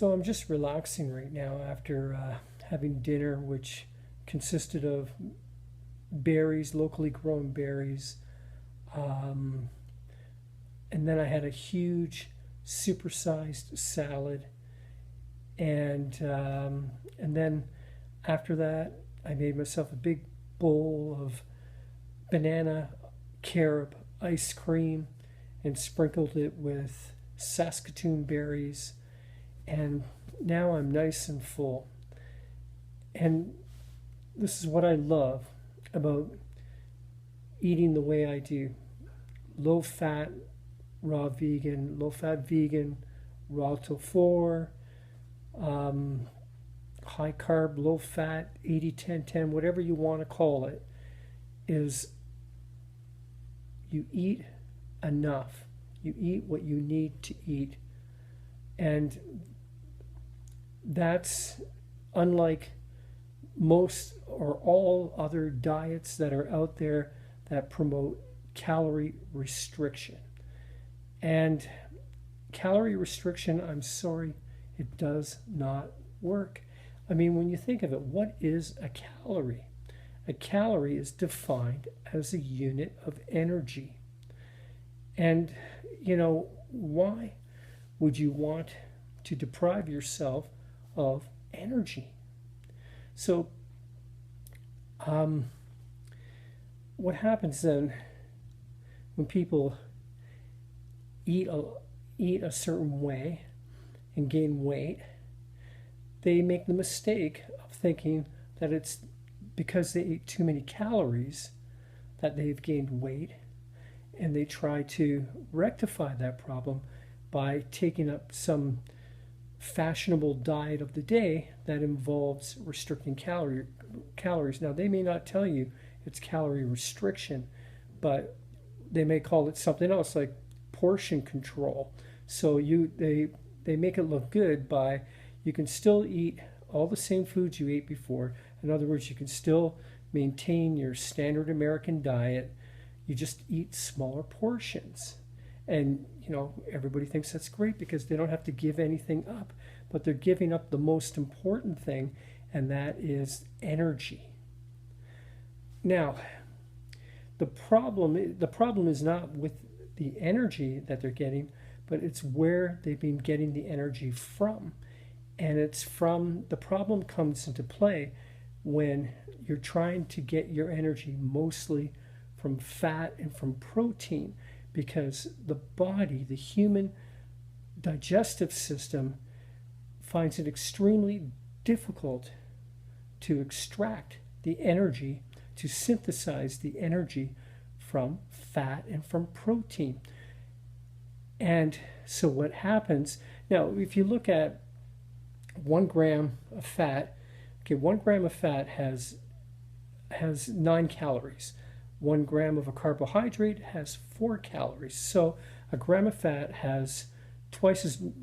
So I'm just relaxing right now after having dinner, which consisted of berries, locally grown berries, um, and then I had a huge, supersized salad, and then after that, I made myself a big bowl of banana carob ice cream and sprinkled it with Saskatoon berries, and now I'm nice and full. And this is what I love about eating the way I do: low fat, low fat vegan, raw tofu, um, high carb, low fat, 80-10-10, whatever you want to call it, is you eat enough. You eat what you need to eat. And that's unlike most or all other diets that are out there that promote calorie restriction. And calorie restriction, I'm sorry, it does not work. I mean, when you think of it, what is a calorie? A calorie is defined as a unit of energy. And, why would you want to deprive yourself of energy? So, what happens then when people eat a certain way and gain weight? They make the mistake of thinking that it's because they ate too many calories that they've gained weight, and they try to rectify that problem by taking up some fashionable diet of the day that involves restricting calories. Now, they may not tell you it's calorie restriction, but they may call it something else like portion control. So they make it look good by, you can still eat all the same foods you ate before. In other words, you can still maintain your standard American diet. You just eat smaller portions. And, everybody thinks that's great because they don't have to give anything up. But they're giving up the most important thing, and that is energy. Now, the problem is not with the energy that they're getting, but it's where they've been getting the energy from. And the problem comes into play when you're trying to get your energy mostly from fat and from protein, because the body, the human digestive system, finds it extremely difficult to extract the energy, to synthesize the energy from fat and from protein. And so what happens, now if you look at 1 gram of fat, okay, 1 gram of fat has 9 calories. 1 gram of a carbohydrate has 4 calories. So a gram of fat has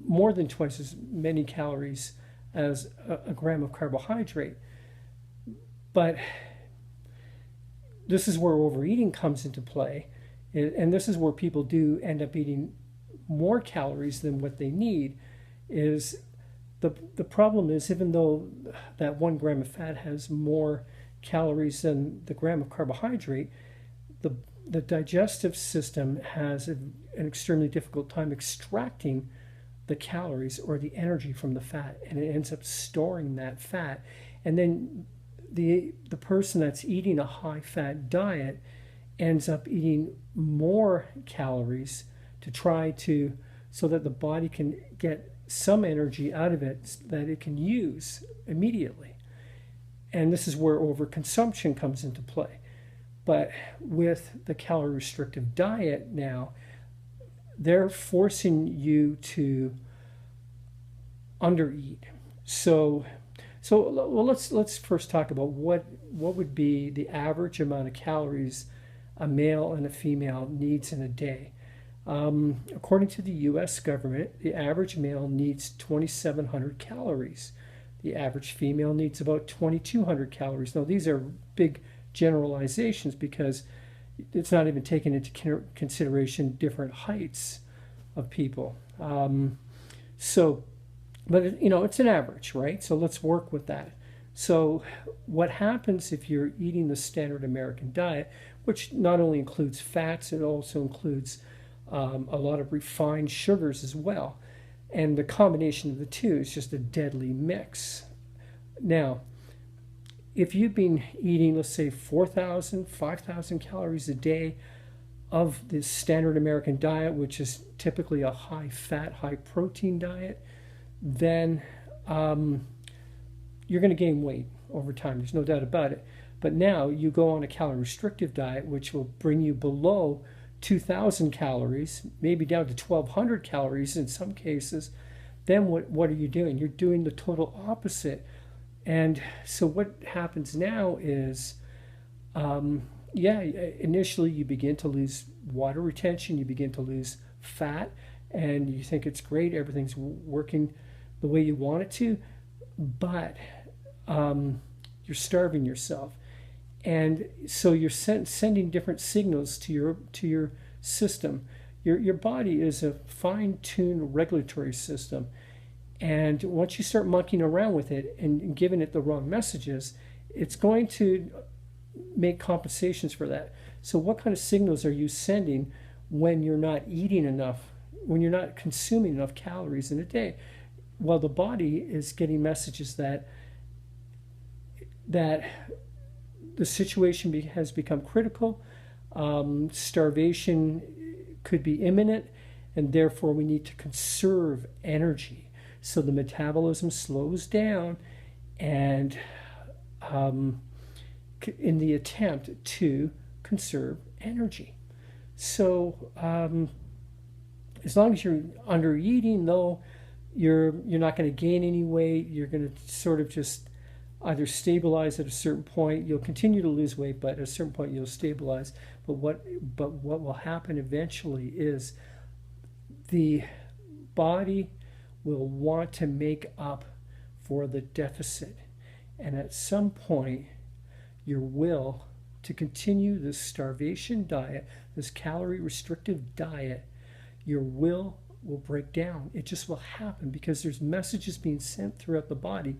more than twice as many calories as a gram of carbohydrate. But this is where overeating comes into play, and this is where people do end up eating more calories than what they need. Is the problem is, even though that 1 gram of fat has more calories than the gram of carbohydrate, the digestive system has an extremely difficult time extracting the calories or the energy from the fat, and it ends up storing that fat. And then the person that's eating a high fat diet ends up eating more calories to try to, so that the body can get some energy out of it that it can use immediately. And this is where overconsumption comes into play. But with the calorie restrictive diet now, they're forcing you to undereat. So well, let's first talk about what would be the average amount of calories a male and a female needs in a day. According to the U.S. government, the average male needs 2,700 calories. The average female needs about 2,200 calories. Now, these are big generalizations because it's not even taking into consideration different heights of people. So But you know, it's an average, right? So let's work with that. So what happens if you're eating the standard American diet, which not only includes fats, it also includes a lot of refined sugars as well. And the combination of the two is just a deadly mix. Now, if you've been eating, let's say, 4,000, 5,000 calories a day of the standard American diet, which is typically a high fat, high protein diet, then you're going to gain weight over time. There's no doubt about it. But now you go on a calorie restrictive diet, which will bring you below 2,000 calories, maybe down to 1,200 calories in some cases. Then what are you doing? You're doing the total opposite. And so what happens now is, initially you begin to lose water retention, you begin to lose fat, and you think it's great, everything's working the way you want it to, but you're starving yourself. And so you're sending different signals to your system. Your body is a fine-tuned regulatory system. And once you start monkeying around with it and giving it the wrong messages, it's going to make compensations for that. So what kind of signals are you sending when you're not eating enough, when you're not consuming enough calories in a day? Well, the body is getting messages that the situation has become critical, starvation could be imminent, and therefore we need to conserve energy. So the metabolism slows down, and in the attempt to conserve energy. So as long as you're under eating, though, you're not going to gain any weight. You're going to sort of just either stabilize at a certain point. You'll continue to lose weight, but at a certain point you'll stabilize. But what will happen eventually is the body will want to make up for the deficit. And at some point, your will to continue this starvation diet, this calorie restrictive diet, your will break down. It just will happen because there's messages being sent throughout the body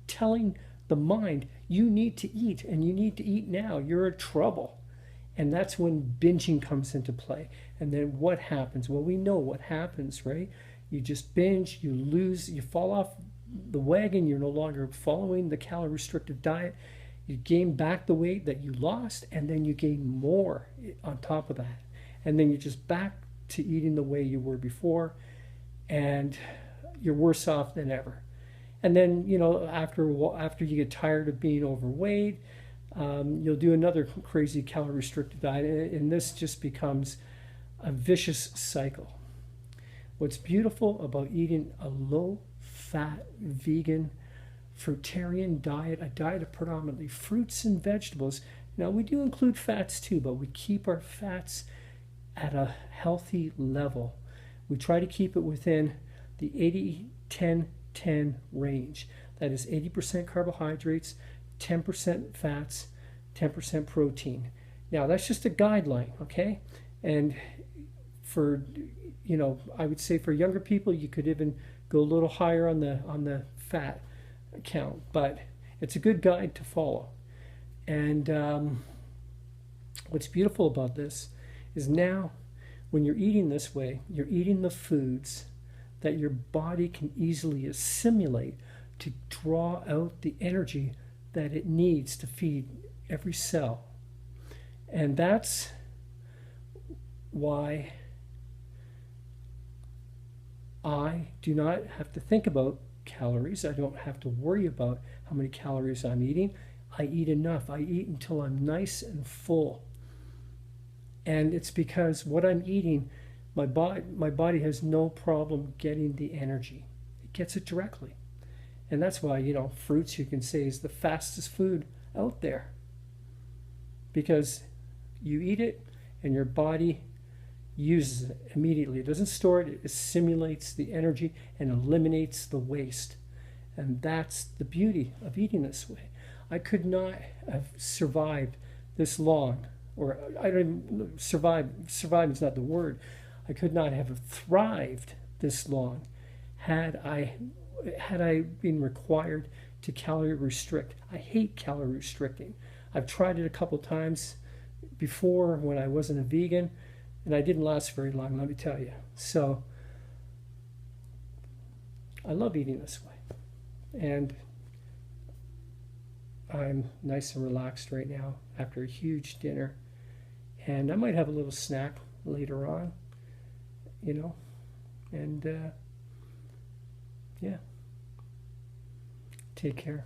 telling the mind, you need to eat, and you need to eat now. You're in trouble. And that's when binging comes into play. And then what happens? Well, we know what happens, right? You just binge, you lose, you fall off the wagon, you're no longer following the calorie restrictive diet, you gain back the weight that you lost, and then you gain more on top of that. And then you're just back to eating the way you were before, and you're worse off than ever. And then, you know, after you get tired of being overweight, you'll do another crazy calorie restricted diet, and this just becomes a vicious cycle. What's beautiful about eating a low-fat, vegan, fruitarian diet, a diet of predominantly fruits and vegetables. Now, we do include fats too, but we keep our fats at a healthy level. We try to keep it within the 80-10-10 range. That is 80% carbohydrates, 10% fats, 10% protein. Now, that's just a guideline, okay? And for, you know, I would say for younger people, you could even go a little higher on the fat count, but it's a good guide to follow. And what's beautiful about this is now when you're eating this way, you're eating the foods that your body can easily assimilate to draw out the energy that it needs to feed every cell. And that's why I do not have to think about calories. I don't have to worry about how many calories I'm eating. I eat enough. I eat until I'm nice and full. And it's because what I'm eating, my body has no problem getting the energy. It gets it directly. And that's why, you know, fruits, you can say, is the fastest food out there. Because you eat it and your body uses it immediately. It doesn't store it. It assimilates the energy and eliminates the waste. And that's the beauty of eating this way. I could not have survived this long, or I don't even survive is not the word. I could not have thrived this long had I been required to calorie restrict. I hate calorie restricting. I've tried it a couple times before when I wasn't a vegan, and I didn't last very long, let me tell you. So I love eating this way, and I'm nice and relaxed right now after a huge dinner, and I might have a little snack later on, and yeah, take care.